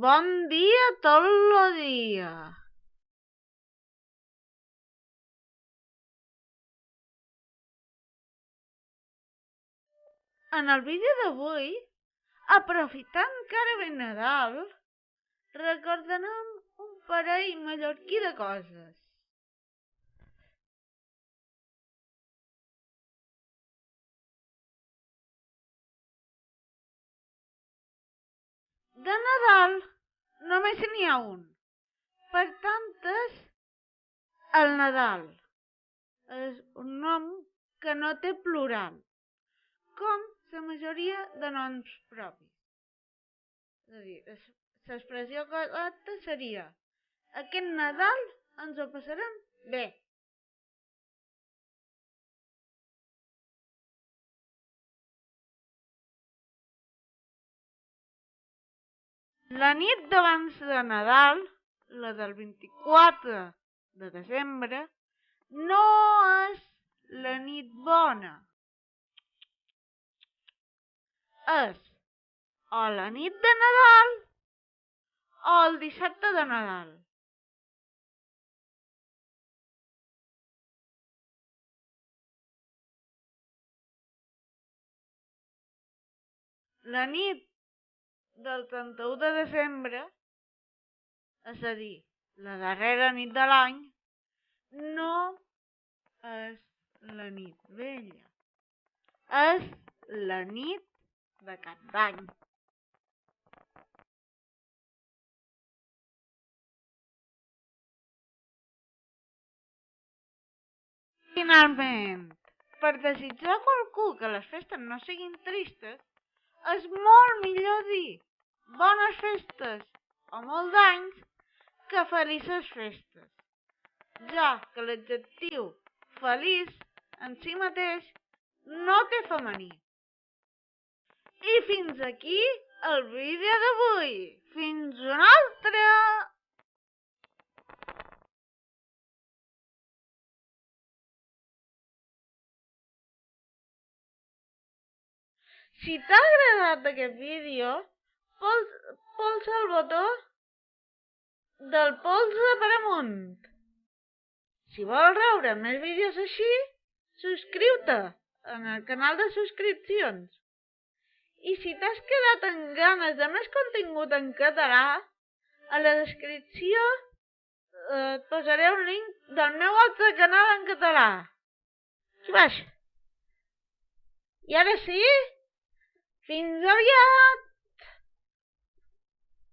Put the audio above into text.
Bon dia tot el dia. En el vídeo d'avui, aprofitant que ara ve Nadal, recordarem un parell mallorquí de coses. De Nadal només n'hi ha un. Per tant, és el Nadal. És un nom que no té plural, com la majoria de noms propis. És a dir, l'expressió correcta seria: aquest Nadal ens ho passarem bé. La nit d'abans de Nadal, la del 24 de desembre, no és la nit bona. És o la nit de Nadal o el dissabte de Nadal. La nit del 31 de desembre, és a dir, la darrera nit de l'any, no és la nit vella. És la nit de Cap d'Any. Finalment, per desitjar a qualcú que les festes no siguin tristes, és molt millor dir bones festes o molt d'anys que felices festes, ja que l'adjectiu feliç en si mateix no té femení. I fins aquí el vídeo d'avui. Fins una altra! Si t'ha agradat aquest vídeo, polsa el botó del polze per amunt. Si vols veure més vídeos així, subscriu-te en el canal de subscripcions. I si t'has quedat amb ganes de més contingut en català, a la descripció et posaré un link del meu altre canal en català. Aquí baix. I ara sí, fins aviat!